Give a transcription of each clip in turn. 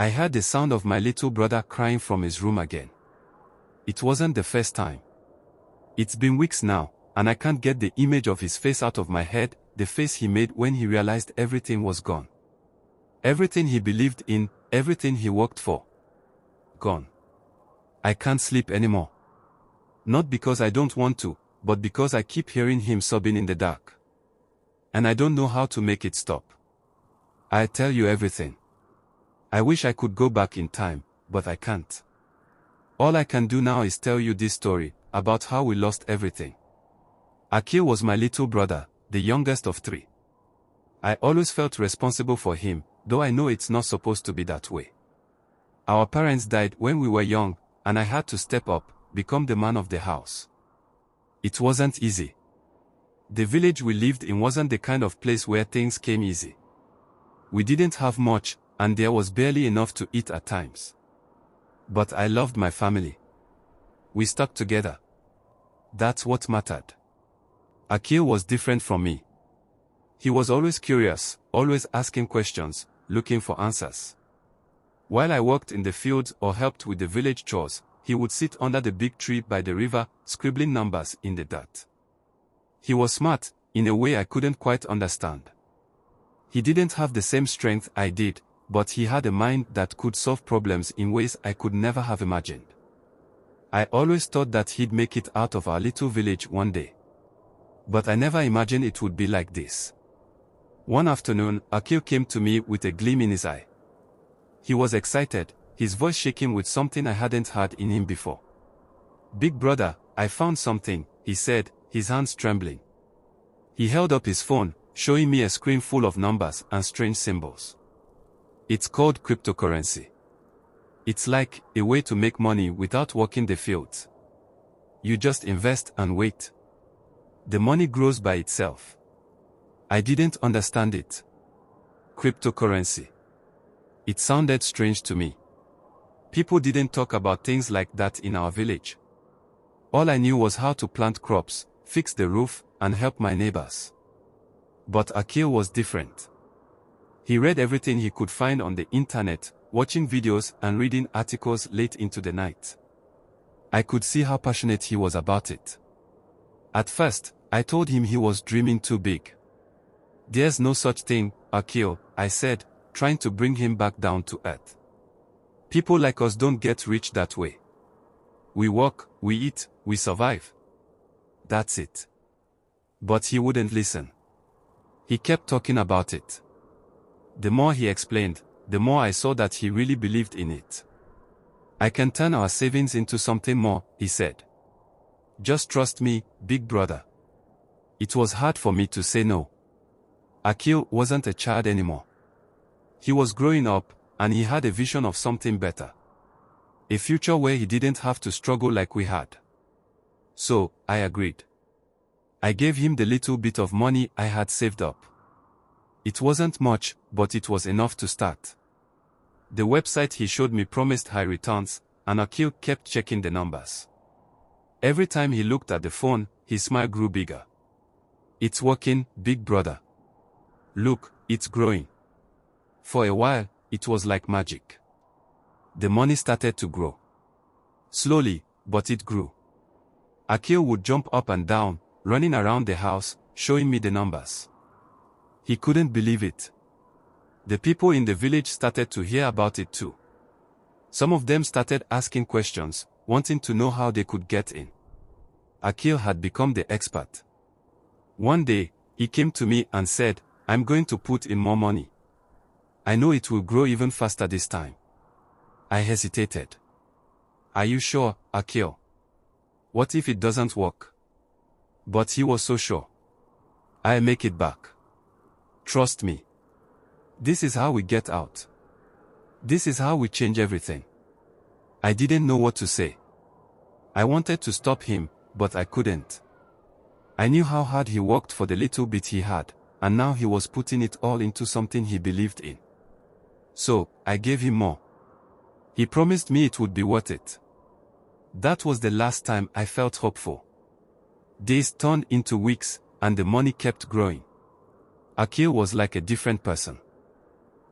I heard the sound of my little brother crying from his room again. It wasn't the first time. It's been weeks now, and I can't get the image of his face out of my head, the face he made when he realized everything was gone. Everything he believed in, everything he worked for. Gone. I can't sleep anymore. Not because I don't want to, but because I keep hearing him sobbing in the dark. And I don't know how to make it stop. I tell you everything. I wish I could go back in time, but I can't. All I can do now is tell you this story, about how we lost everything. Akil was my little brother, the youngest of 3. I always felt responsible for him, though I know it's not supposed to be that way. Our parents died when we were young, and I had to step up, become the man of the house. It wasn't easy. The village we lived in wasn't the kind of place where things came easy. We didn't have much, and there was barely enough to eat at times. But I loved my family. We stuck together. That's what mattered. Akil was different from me. He was always curious, always asking questions, looking for answers. While I worked in the fields or helped with the village chores, he would sit under the big tree by the river, scribbling numbers in the dirt. He was smart, in a way I couldn't quite understand. He didn't have the same strength I did, but he had a mind that could solve problems in ways I could never have imagined. I always thought that he'd make it out of our little village one day. But I never imagined it would be like this. One afternoon, Akil came to me with a gleam in his eye. He was excited, his voice shaking with something I hadn't heard in him before. "Big brother, I found something," he said, his hands trembling. He held up his phone, showing me a screen full of numbers and strange symbols. "It's called cryptocurrency. It's like a way to make money without working the fields. You just invest and wait. The money grows by itself." I didn't understand it. Cryptocurrency. It sounded strange to me. People didn't talk about things like that in our village. All I knew was how to plant crops, fix the roof, and help my neighbors. But Akil was different. He read everything he could find on the internet, watching videos and reading articles late into the night. I could see how passionate he was about it. At first, I told him he was dreaming too big. "There's no such thing, Akil," I said, trying to bring him back down to earth. "People like us don't get rich that way. We work, we eat, we survive. That's it." But he wouldn't listen. He kept talking about it. The more he explained, the more I saw that he really believed in it. "I can turn our savings into something more," he said. "Just trust me, big brother." It was hard for me to say no. Akil wasn't a child anymore. He was growing up, and he had a vision of something better. A future where he didn't have to struggle like we had. So, I agreed. I gave him the little bit of money I had saved up. It wasn't much, but it was enough to start. The website he showed me promised high returns, and Akil kept checking the numbers. Every time he looked at the phone, his smile grew bigger. "It's working, big brother. Look, it's growing." For a while, it was like magic. The money started to grow. Slowly, but it grew. Akil would jump up and down, running around the house, showing me the numbers. He couldn't believe it. The people in the village started to hear about it too. Some of them started asking questions, wanting to know how they could get in. Akil had become the expert. One day, he came to me and said, "I'm going to put in more money. I know it will grow even faster this time." I hesitated. "Are you sure, Akil? What if it doesn't work?" But he was so sure. "I'll make it back. Trust me. This is how we get out. This is how we change everything." I didn't know what to say. I wanted to stop him, but I couldn't. I knew how hard he worked for the little bit he had, and now he was putting it all into something he believed in. So, I gave him more. He promised me it would be worth it. That was the last time I felt hopeful. Days turned into weeks, and the money kept growing. Akil was like a different person.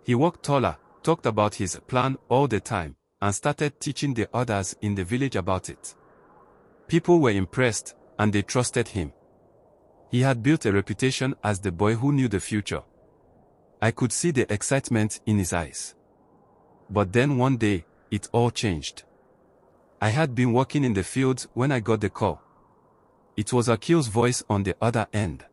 He walked taller, talked about his plan all the time, and started teaching the others in the village about it. People were impressed, and they trusted him. He had built a reputation as the boy who knew the future. I could see the excitement in his eyes. But then one day, it all changed. I had been working in the fields when I got the call. It was Akil's voice on the other end.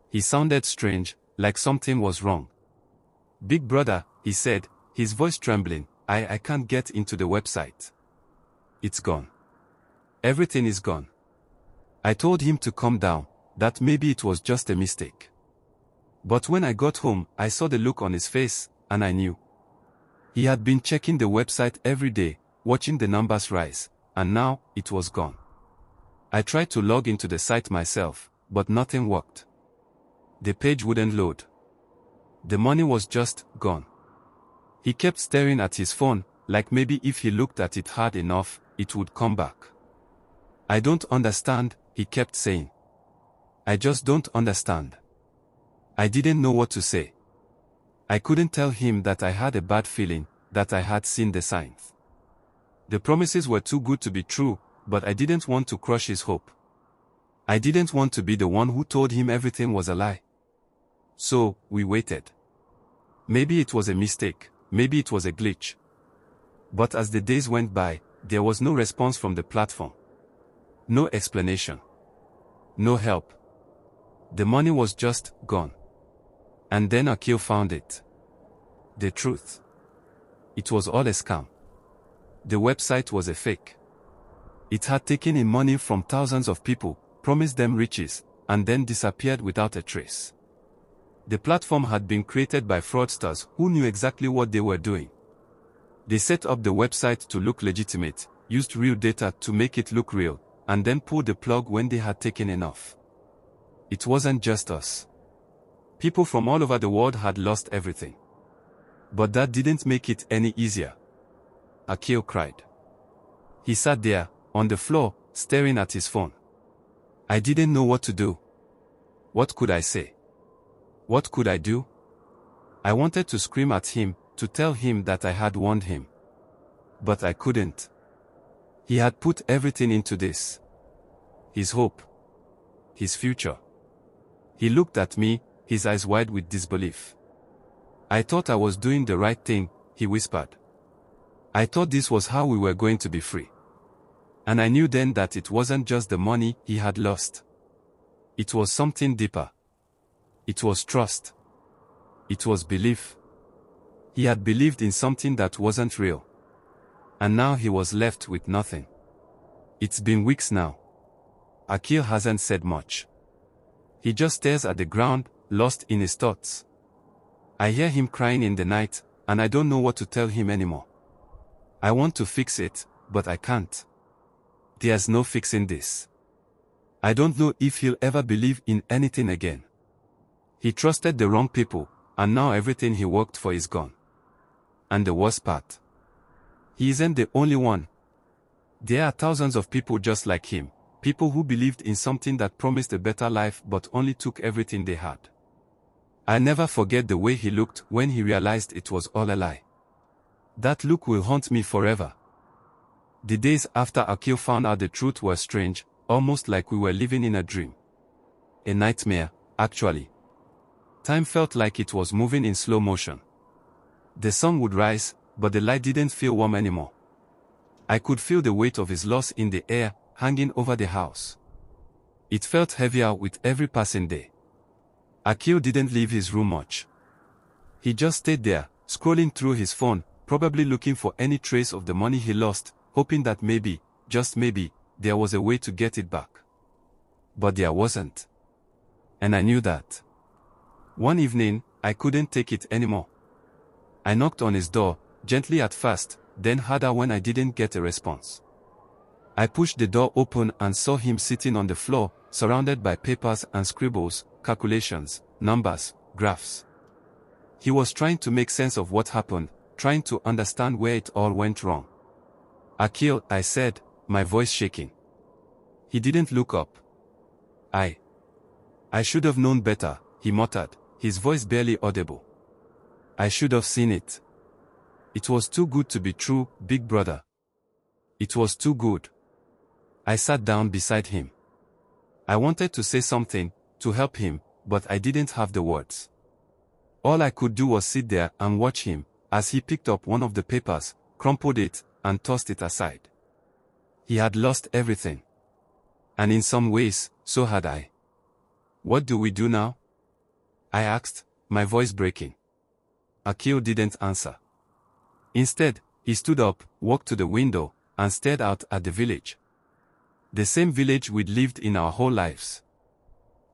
He sounded strange, like something was wrong. "Big brother," he said, his voice trembling, I can't get into the website. It's gone. Everything is gone." I told him to calm down, that maybe it was just a mistake. But when I got home, I saw the look on his face, and I knew. He had been checking the website every day, watching the numbers rise, and now, it was gone. I tried to log into the site myself, but nothing worked. The page wouldn't load. The money was just gone. He kept staring at his phone, like maybe if he looked at it hard enough, it would come back. "I don't understand," he kept saying. "I just don't understand." I didn't know what to say. I couldn't tell him that I had a bad feeling, that I had seen the signs. The promises were too good to be true, but I didn't want to crush his hope. I didn't want to be the one who told him everything was a lie. So, we waited. Maybe it was a mistake, maybe it was a glitch. But as the days went by, there was no response from the platform. No explanation. No help. The money was just gone. And then Akil found it. The truth. It was all a scam. The website was a fake. It had taken in money from thousands of people, promised them riches, and then disappeared without a trace. The platform had been created by fraudsters who knew exactly what they were doing. They set up the website to look legitimate, used real data to make it look real, and then pulled the plug when they had taken enough. It wasn't just us. People from all over the world had lost everything. But that didn't make it any easier. Akil cried. He sat there, on the floor, staring at his phone. I didn't know what to do. What could I say? What could I do? I wanted to scream at him, to tell him that I had warned him. But I couldn't. He had put everything into this. His hope. His future. He looked at me, his eyes wide with disbelief. I thought I was doing the right thing, he whispered. I thought this was how we were going to be free. And I knew then that it wasn't just the money he had lost. It was something deeper. It was trust. It was belief. He had believed in something that wasn't real. And now he was left with nothing. It's been weeks now. Akil hasn't said much. He just stares at the ground, lost in his thoughts. I hear him crying in the night, and I don't know what to tell him anymore. I want to fix it, but I can't. There's no fixing this. I don't know if he'll ever believe in anything again. He trusted the wrong people, and now everything he worked for is gone. And the worst part. He isn't the only one. There are thousands of people just like him, people who believed in something that promised a better life but only took everything they had. I'll never forget the way he looked when he realized it was all a lie. That look will haunt me forever. The days after Akil found out the truth were strange, almost like we were living in a dream. A nightmare, actually. Time felt like it was moving in slow motion. The sun would rise, but the light didn't feel warm anymore. I could feel the weight of his loss in the air, hanging over the house. It felt heavier with every passing day. Akil didn't leave his room much. He just stayed there, scrolling through his phone, probably looking for any trace of the money he lost, hoping that maybe, just maybe, there was a way to get it back. But there wasn't. And I knew that. One evening, I couldn't take it anymore. I knocked on his door, gently at first, then harder when I didn't get a response. I pushed the door open and saw him sitting on the floor, surrounded by papers and scribbles, calculations, numbers, graphs. He was trying to make sense of what happened, trying to understand where it all went wrong. Akil, I said, my voice shaking. He didn't look up. I should have known better, he muttered, his voice barely audible. I should have seen it. It was too good to be true, big brother. It was too good. I sat down beside him. I wanted to say something, to help him, but I didn't have the words. All I could do was sit there and watch him, as he picked up one of the papers, crumpled it, and tossed it aside. He had lost everything. And in some ways, so had I. What do we do now? I asked, my voice breaking. Akil didn't answer. Instead, he stood up, walked to the window, and stared out at the village. The same village we'd lived in our whole lives.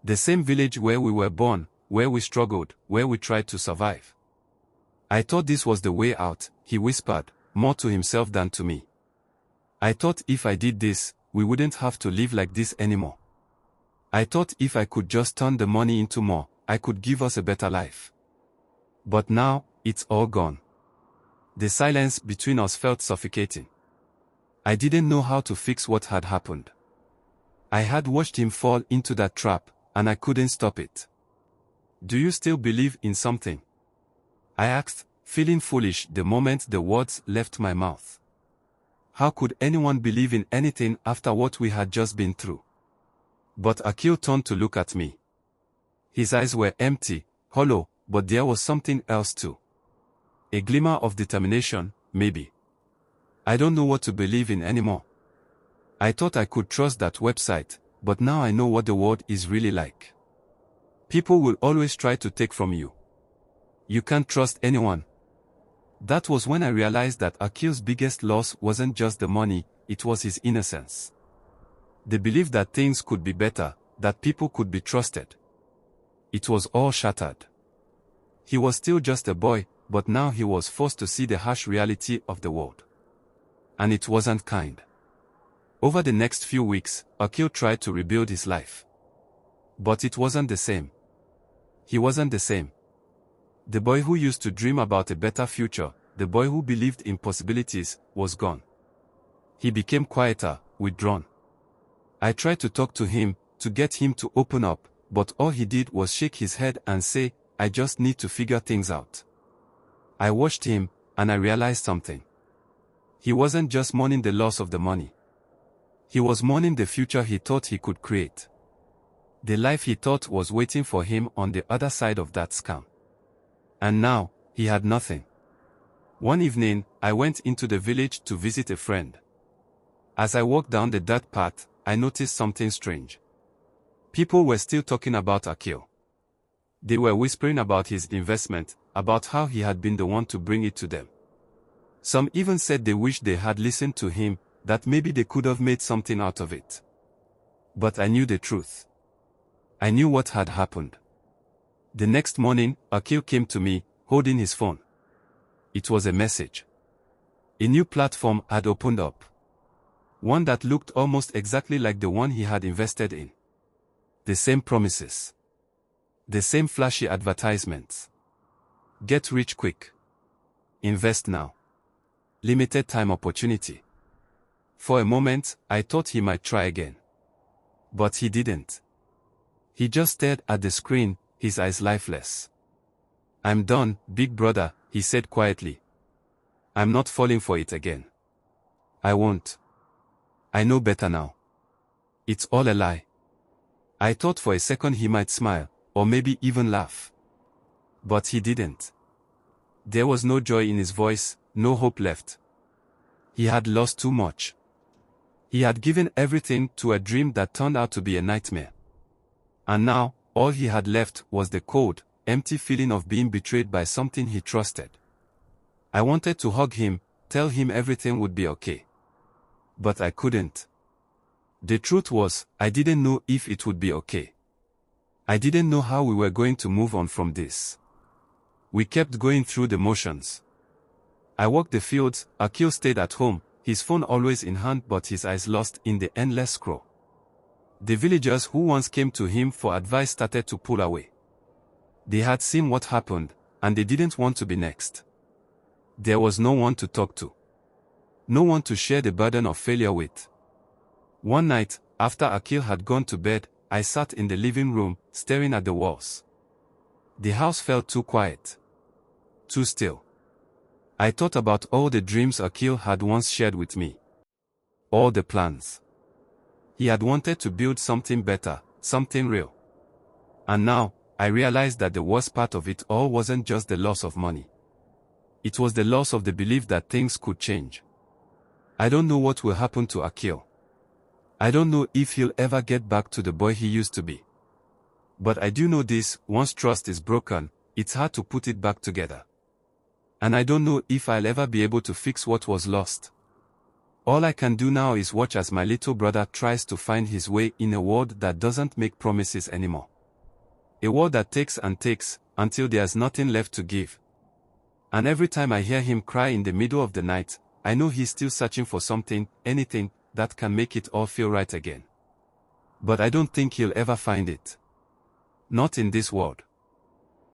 The same village where we were born, where we struggled, where we tried to survive. I thought this was the way out, he whispered, more to himself than to me. I thought if I did this, we wouldn't have to live like this anymore. I thought if I could just turn the money into more, I could give us a better life. But now, it's all gone. The silence between us felt suffocating. I didn't know how to fix what had happened. I had watched him fall into that trap, and I couldn't stop it. Do you still believe in something? I asked, feeling foolish the moment the words left my mouth. How could anyone believe in anything after what we had just been through? But Akil turned to look at me. His eyes were empty, hollow, but there was something else too. A glimmer of determination, maybe. I don't know what to believe in anymore. I thought I could trust that website, but now I know what the world is really like. People will always try to take from you. You can't trust anyone. That was when I realized that Akil's biggest loss wasn't just the money, it was his innocence. The belief that things could be better, that people could be trusted. It was all shattered. He was still just a boy, but now he was forced to see the harsh reality of the world. And it wasn't kind. Over the next few weeks, Akil tried to rebuild his life. But it wasn't the same. He wasn't the same. The boy who used to dream about a better future, the boy who believed in possibilities, was gone. He became quieter, withdrawn. I tried to talk to him, to get him to open up, but all he did was shake his head and say, I just need to figure things out. I watched him, and I realized something. He wasn't just mourning the loss of the money. He was mourning the future he thought he could create. The life he thought was waiting for him on the other side of that scam. And now, he had nothing. One evening, I went into the village to visit a friend. As I walked down the dirt path, I noticed something strange. People were still talking about Akil. They were whispering about his investment, about how he had been the one to bring it to them. Some even said they wished they had listened to him, that maybe they could have made something out of it. But I knew the truth. I knew what had happened. The next morning, Akil came to me, holding his phone. It was a message. A new platform had opened up. One that looked almost exactly like the one he had invested in. The same promises. The same flashy advertisements. Get rich quick. Invest now. Limited time opportunity. For a moment, I thought he might try again. But he didn't. He just stared at the screen, his eyes lifeless. I'm done, big brother, he said quietly. I'm not falling for it again. I won't. I know better now. It's all a lie. I thought for a second he might smile, or maybe even laugh. But he didn't. There was no joy in his voice, no hope left. He had lost too much. He had given everything to a dream that turned out to be a nightmare. And now, all he had left was the cold, empty feeling of being betrayed by something he trusted. I wanted to hug him, tell him everything would be okay. But I couldn't. The truth was, I didn't know if it would be okay. I didn't know how we were going to move on from this. We kept going through the motions. I walked the fields, Akil stayed at home, his phone always in hand but his eyes lost in the endless scroll. The villagers who once came to him for advice started to pull away. They had seen what happened, and they didn't want to be next. There was no one to talk to. No one to share the burden of failure with. One night, after Akil had gone to bed, I sat in the living room, staring at the walls. The house felt too quiet. Too still. I thought about all the dreams Akil had once shared with me. All the plans. He had wanted to build something better, something real. And now, I realized that the worst part of it all wasn't just the loss of money. It was the loss of the belief that things could change. I don't know what will happen to Akil. I don't know if he'll ever get back to the boy he used to be. But I do know this: once trust is broken, it's hard to put it back together. And I don't know if I'll ever be able to fix what was lost. All I can do now is watch as my little brother tries to find his way in a world that doesn't make promises anymore. A world that takes and takes, until there's nothing left to give. And every time I hear him cry in the middle of the night, I know he's still searching for something, anything, that can make it all feel right again. But I don't think he'll ever find it. Not in this world.